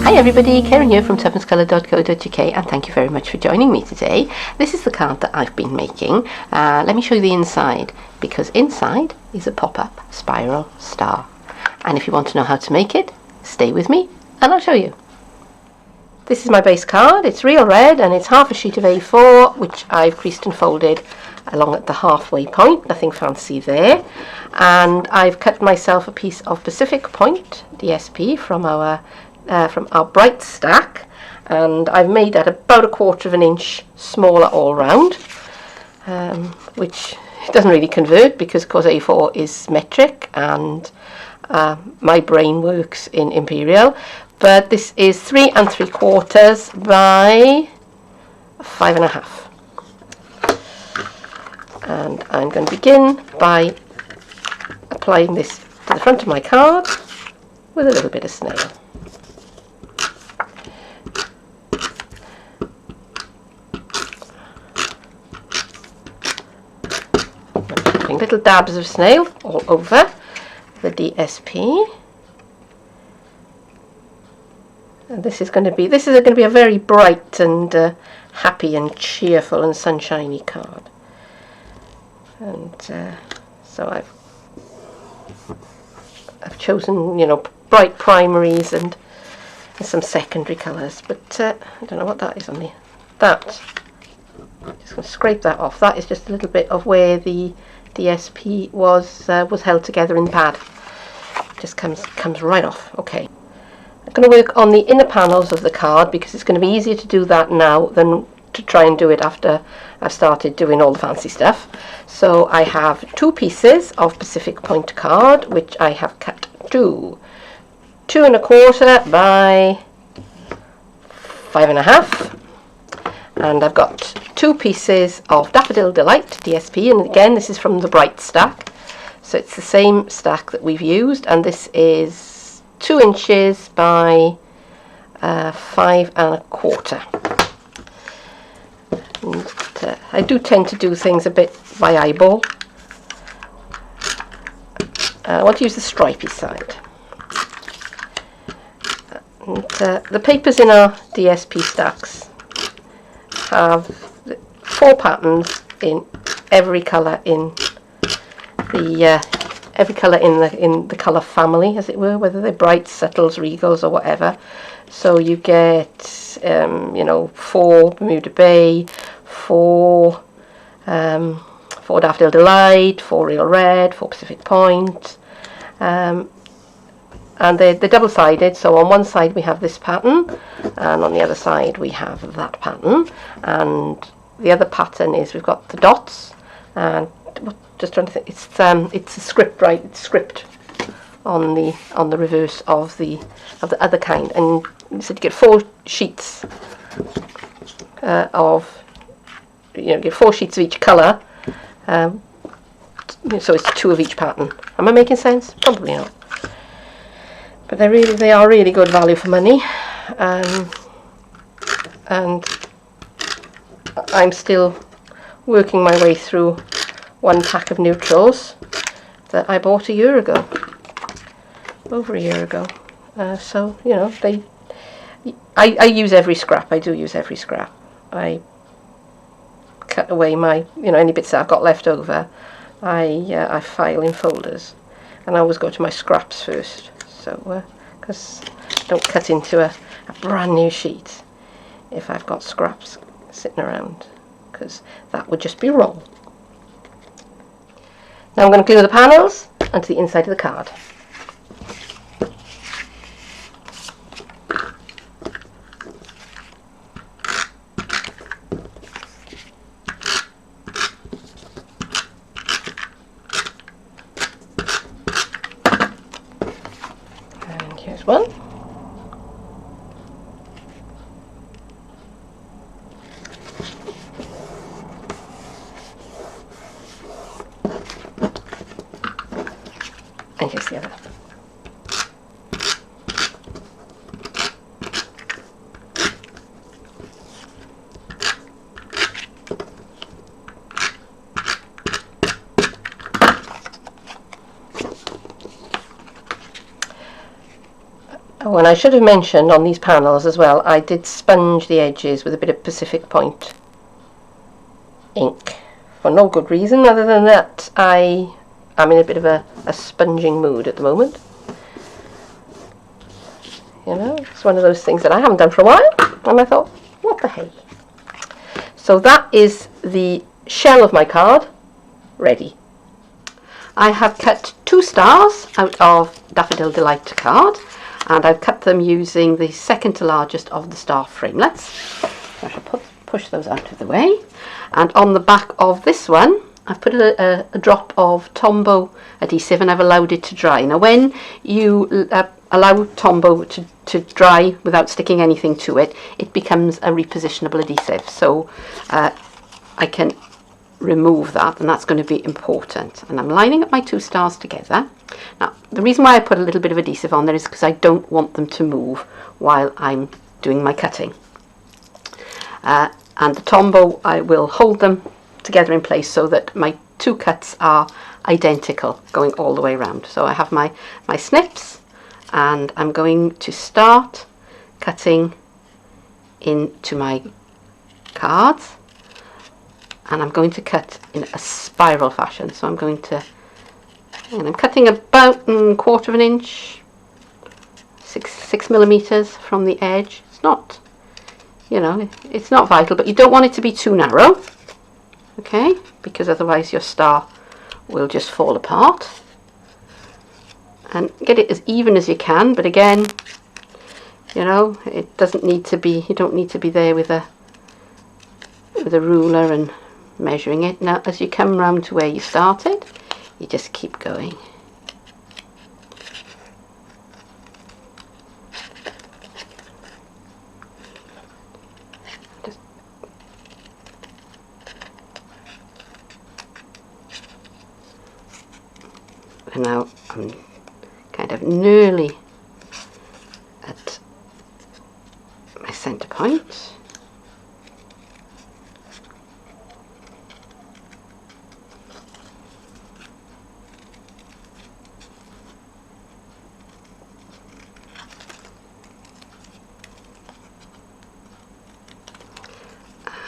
Hi everybody, Keren here from tuppencecoloured.co.uk, and thank you very much for joining me today. This is the card that I've been making. Let me show you the inside, because inside is a pop-up spiral star. And if you want to know how to make it, stay with me and I'll show you. This is my base card. It's real red and it's half a sheet of A4, which I've creased and folded along at the halfway point, nothing fancy there. And I've cut myself a piece of Pacific Point DSP from our bright stack, and I've made that about 1/4 of an inch smaller all round, which doesn't really convert because of course A4 is metric and my brain works in imperial. But this is 3 3/4 by 5.5. And I'm going to begin by applying this to the front of my card with a little bit of snail. Putting little dabs of snail all over the DSP. And this is going to be a very bright and happy and cheerful and sunshiny card. And so I've chosen, you know, bright primaries and some secondary colours, but I don't know what that is on there. That, I'm just going to scrape that off. That is just a little bit of where the DSP was held together in the pad. Just comes right off. Okay. I'm going to work on the inner panels of the card because it's going to be easier to do that now than to try and do it after I've started doing all the fancy stuff. So I have 2 pieces of Pacific Point card, which I have cut to 2 1/4 by 5.5, and I've got 2 pieces of Daffodil Delight DSP, and again this is from the bright stack, so it's the same stack that we've used, and this is 2 inches by 5 1/4. And, I do tend to do things a bit by eyeball. I want to use the stripy side. And, the papers in our DSP stacks have 4 patterns in every colour in the colour family, as it were, whether they're brights, subtles, regals, or whatever. So you get, you know, 4 Bermuda Bay, 4 Daffodil Delight, 4 Real Red, 4 Pacific Point, and they're double-sided. So on one side we have this pattern, and on the other side we have that pattern. And the other pattern is we've got the dots, and just trying to think, it's a script, right? It's script on the reverse of the other kind, and so you get 4 sheets get 4 sheets of each colour, so it's 2 of each pattern. Am I making sense? Probably not, but they are really good value for money, and I'm still working my way through 1 pack of neutrals that I bought over a year ago. So you know, I use every scrap. I do use every scrap. I cut away my, you know, any bits that I've got left over. I file in folders, and I always go to my scraps first. So because I don't cut into a brand new sheet if I've got scraps sitting around, because that would just be wrong. Now I'm going to glue the panels onto the inside of the card. And here's one. And here's the other. Oh, and I should have mentioned on these panels as well, I did sponge the edges with a bit of Pacific Point ink for no good reason other than that I am in a bit of a sponging mood at the moment. You know, it's one of those things that I haven't done for a while, and I thought, what the hey. So that is the shell of my card ready. I have cut 2 stars out of Daffodil Delight card, and I've cut them using the second to largest of the star framelets. I shall push those out of the way. And on the back of this one, I've put a drop of Tombow adhesive, and I've allowed it to dry. Now when you allow Tombow to dry without sticking anything to it, it becomes a repositionable adhesive. So I can remove that, and that's going to be important. And I'm lining up my 2 stars together. Now the reason why I put a little bit of adhesive on there is because I don't want them to move while I'm doing my cutting. And the Tombow, I will hold them together in place so that my 2 cuts are identical going all the way around. So I have my snips, and I'm going to start cutting into my cards, and I'm going to cut in a spiral fashion. So I'm going to, and I'm cutting about 1/4 of an inch, 6 millimeters from the edge. It's not, you know, it's not vital, but you don't want it to be too narrow, okay, because otherwise your star will just fall apart. And get it as even as you can, but again, you know, it doesn't need to be, you don't need to be there with a ruler and measuring it. Now as you come round to where you started, you just keep going. And now I'm kind of nearly at my centre point.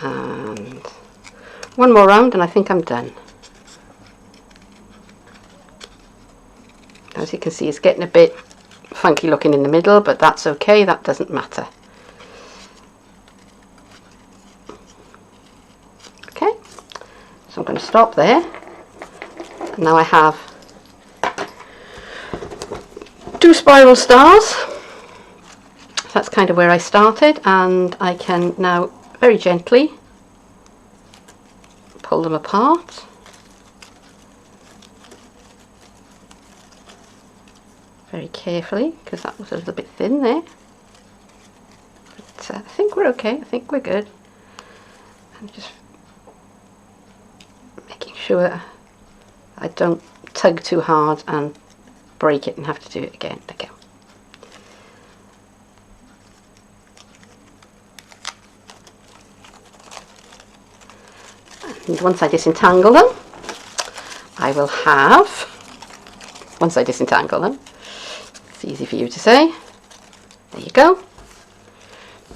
And one more round and I think I'm done. As you can see, it's getting a bit funky looking in the middle, but that's okay, that doesn't matter. Okay, so I'm going to stop there. And now I have 2 spiral stars. That's kind of where I started, and I can now very gently pull them apart. Very carefully, because that was a little bit thin there. But I think we're okay, I think we're good. I'm just making sure that I don't tug too hard and break it and have to do it again. There we go. And once I disentangle them, I will have, once I disentangle them, it's easy for you to say, there you go,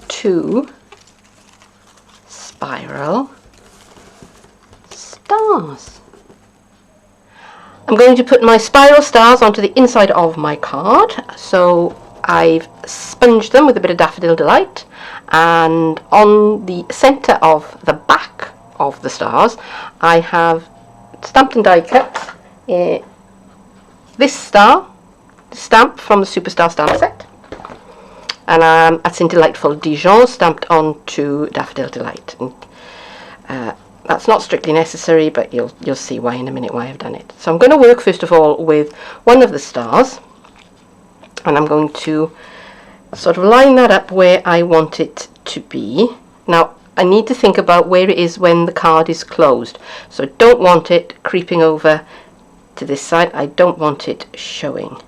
2 spiral stars. I'm going to put my spiral stars onto the inside of my card, so I've sponged them with a bit of Daffodil Delight, and on the centre of the back of the stars I have stamped and die cut this star, stamp from the Superstar stamp set, and that's in Delightful Dijon, stamped onto Daffodil Delight. And, that's not strictly necessary, but you'll see why in a minute why I've done it. So I'm going to work first of all with one of the stars, and I'm going to sort of line that up where I want it to be. Now I need to think about where it is when the card is closed, so I don't want it creeping over to this side, I don't want it showing.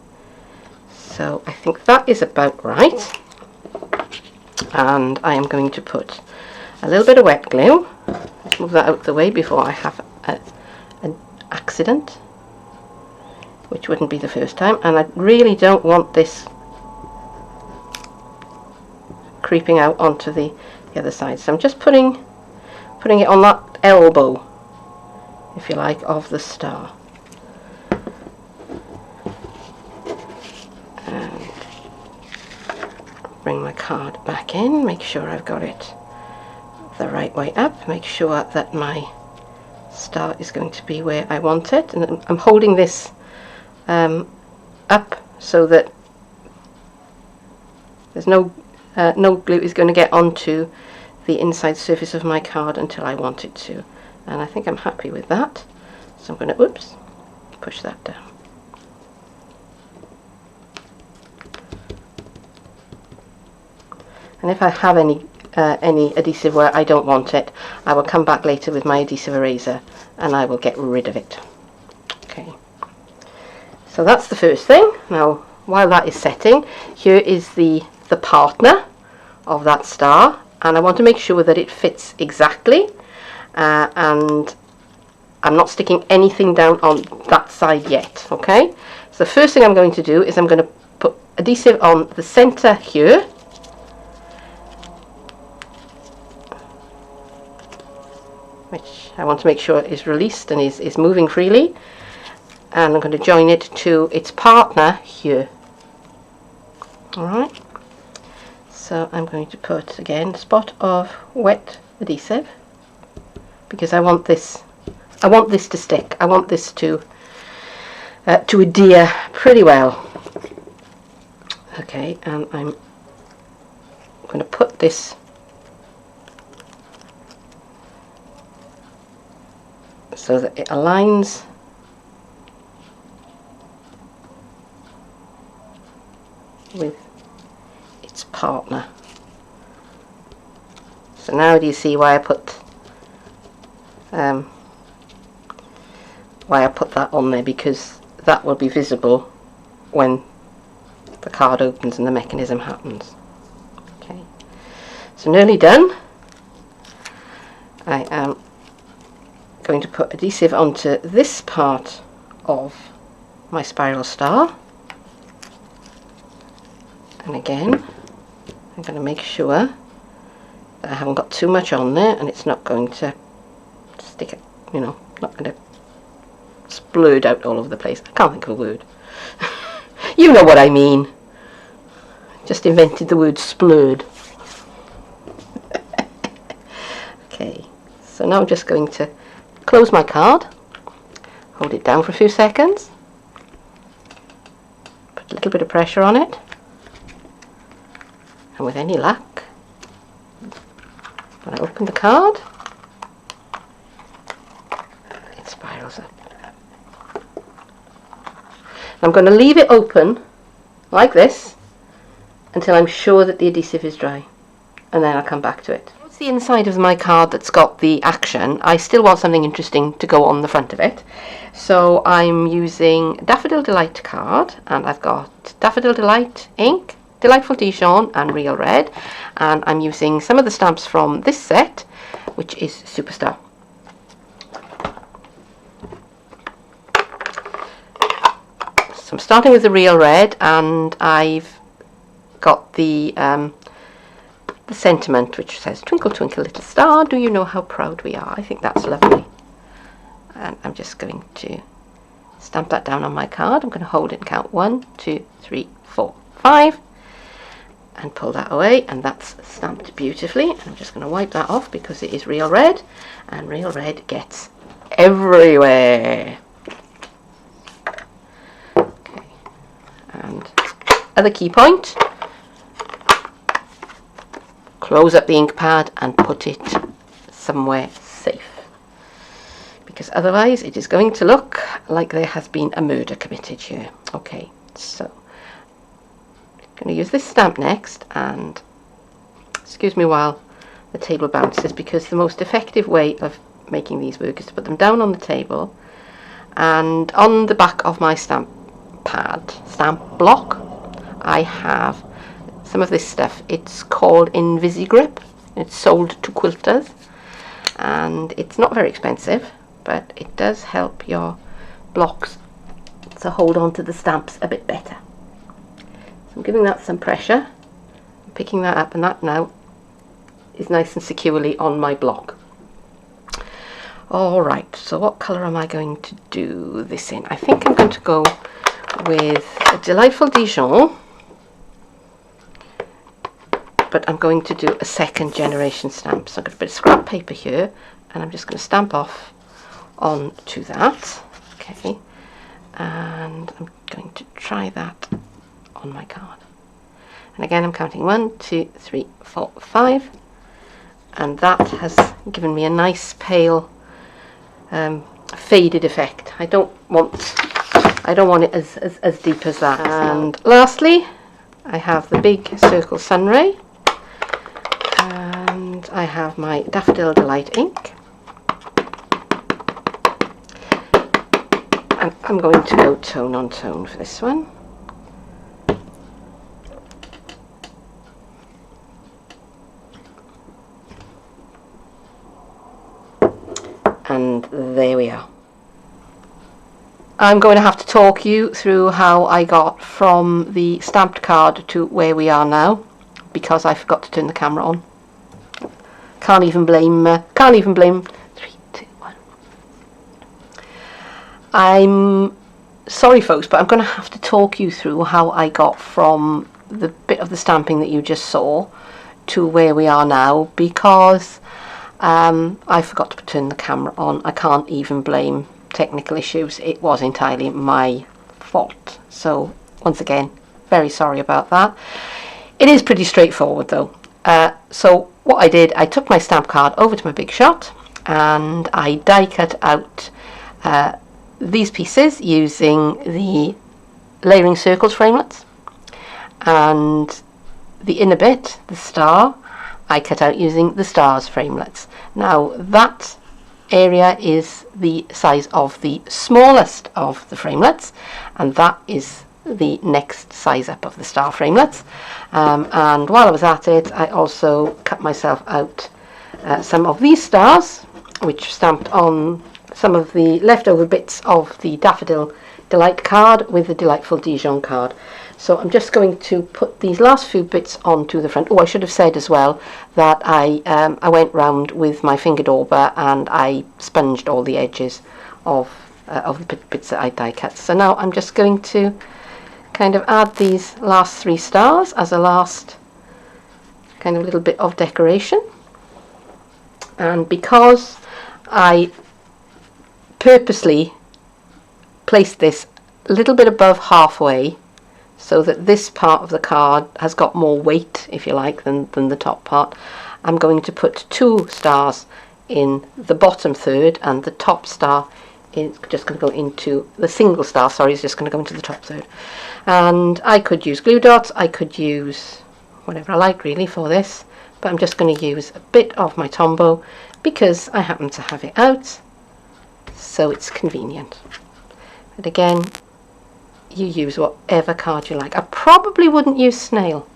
So I think that is about right, and I am going to put a little bit of wet glue. Let's move that out of the way before I have an accident, which wouldn't be the first time. And I really don't want this creeping out onto the other side. So I'm just putting it on that elbow, if you like, of the star. And bring my card back in, make sure I've got it the right way up, make sure that my star is going to be where I want it, and I'm holding this up so that there's no glue is going to get onto the inside surface of my card until I want it to, and I think I'm happy with that. So I'm going to push that down. And if I have any adhesive where I don't want it, I will come back later with my adhesive eraser and I will get rid of it. Okay, so that's the first thing. Now while that is setting, here is the partner of that star, and I want to make sure that it fits exactly, and I'm not sticking anything down on that side yet. Okay, so the first thing I'm going to do is I'm going to put adhesive on the center here, which I want to make sure is released and is moving freely, and I'm going to join it to its partner here. Alright, so I'm going to put again a spot of wet adhesive, because I want this to stick. I want this to adhere pretty well. Okay, and I'm going to put this so that it aligns with its partner. So now do you see why I put that on there? Because that will be visible when the card opens and the mechanism happens. Okay, so nearly done. I am going to put adhesive onto this part of my spiral star, and again I'm going to make sure that I haven't got too much on there and it's not going to stick it, you know, not going to splurge out all over the place. I can't think of a word. You know what I mean. Just invented the word splurge. Okay, so now I'm just going to close my card, hold it down for a few seconds, put a little bit of pressure on it, and with any luck, when I open the card, it spirals up. I'm going to leave it open like this until I'm sure that the adhesive is dry, and then I'll come back to it. It's the inside of my card that's got the action. I still want something interesting to go on the front of it, so I'm using Daffodil Delight card, and I've got Daffodil Delight ink, Delightful Dijon and Real Red, and I'm using some of the stamps from this set, which is Superstar. So I'm starting with the Real Red, and I've got the sentiment which says, "Twinkle twinkle little star, do you know how proud we are?" I think that's lovely, and I'm just going to stamp that down on my card. I'm going to hold it and count 1, 2, 3, 4, 5 and pull that away, and that's stamped beautifully. And I'm just going to wipe that off because it is Real Red, and Real Red gets everywhere. Okay, and other key point, close up the ink pad and put it somewhere safe, because otherwise it is going to look like there has been a murder committed here. Okay, so I'm going to use this stamp next, and excuse me while the table bounces, because the most effective way of making these work is to put them down on the table, and on the back of my stamp block I have some of this stuff. It's called Invisigrip. It's sold to quilters, and it's not very expensive, but it does help your blocks to hold on to the stamps a bit better. So I'm giving that some pressure, picking that up, and that now is nice and securely on my block. Alright, so what colour am I going to do this in? I think I'm going to go with a Delightful Dijon, but I'm going to do a second generation stamp. So I've got a bit of scrap paper here, and I'm just going to stamp off onto that. Okay, and I'm going to try that on my card. And again, I'm counting 1, 2, 3, 4, 5, and that has given me a nice pale faded effect. I don't want it as deep as that. And lastly, I have the big circle sunray, and I have my Daffodil Delight ink, and I'm going to go tone on tone for this one. And there we are. I'm going to have to talk you through how I got from the stamped card to where we are now, because I forgot to turn the camera on. Can't even blame 3, 2, 1. I'm sorry folks, but I'm going to have to talk you through how I got from the bit of the stamping that you just saw to where we are now, because I forgot to turn the camera on. I can't even blame technical issues. It was entirely my fault. So once again, very sorry about that. It is pretty straightforward though. So what I did, I took my stamp card over to my Big Shot and I die cut out these pieces using the layering circles framelits, and the inner bit, the star, I cut out using the stars framelits. Now that area is the size of the smallest of the framelits, and that is the next size up of the star framelits. And while I was at it, I also cut myself out some of these stars, which stamped on some of the leftover bits of the Daffodil Delight card with the Delightful Dijon card. So I'm just going to put these last few bits onto the front. Oh, I should have said as well that I went round with my finger dauber and I sponged all the edges of the bits that I die cut. So now I'm just going to kind of add these last 3 stars as a last kind of little bit of decoration. And because I purposely placed this a little bit above halfway, so that this part of the card has got more weight, if you like, than the top part, I'm going to put 2 stars in the bottom third, and the top star is just going to go into the single star, sorry, is just going to go into the top third. And I could use glue dots, I could use whatever I like really for this, but I'm just going to use a bit of my Tombow because I happen to have it out, so it's convenient. And again, you use whatever card you like. I probably wouldn't use snail.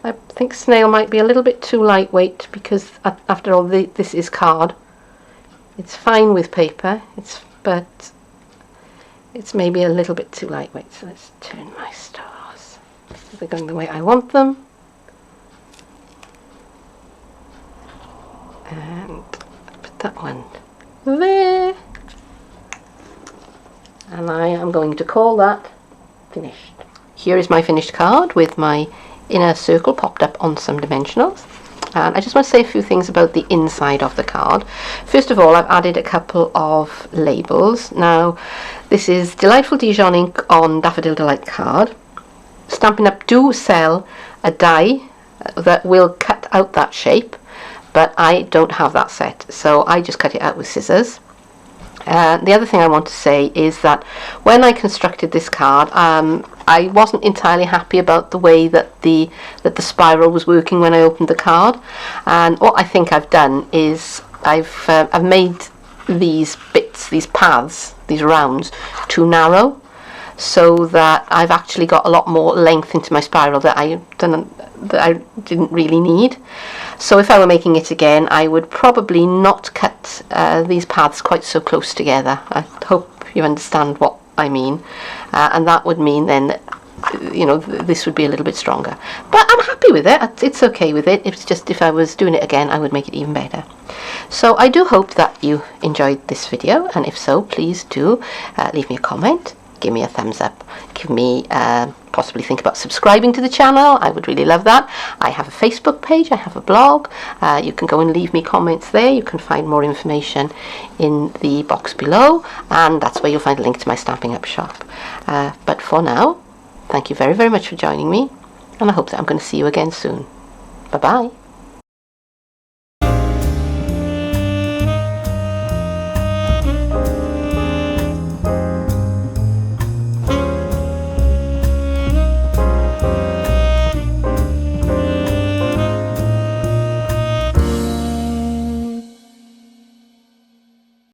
I think snail might be a little bit too lightweight, because after all, this is card. It's fine with paper, but it's maybe a little bit too lightweight. So let's turn my stars so they're going the way I want them. And put that one there. And I am going to call that finished. Here is my finished card with my inner circle popped up on some dimensionals. And I just want to say a few things about the inside of the card. First of all, I've added a couple of labels. Now, this is Delightful Dijon ink on Daffodil Delight card. Stampin' Up do sell a die that will cut out that shape, but I don't have that set, so I just cut it out with scissors. The other thing I want to say is that when I constructed this card, I wasn't entirely happy about the way that the spiral was working when I opened the card, and what I think I've done is I've made these bits, these paths, these rounds too narrow, so that I've actually got a lot more length into my spiral that I didn't really need. So if I were making it again, I would probably not cut these paths quite so close together. I hope you understand what I mean, and that would mean then that, you know, this would be a little bit stronger. But I'm happy with it. It's okay with it. It's just if I was doing it again, I would make it even better. So I do hope that you enjoyed this video, and if so, please do leave me a comment, give me a thumbs up, give me possibly think about subscribing to the channel. I would really love that. I have a Facebook page, I have a blog. You can go and leave me comments there. You can find more information in the box below, and that's where you'll find a link to my Stampin' Up shop. But for now, thank you very, very much for joining me, and I hope that I'm going to see you again soon. Bye bye.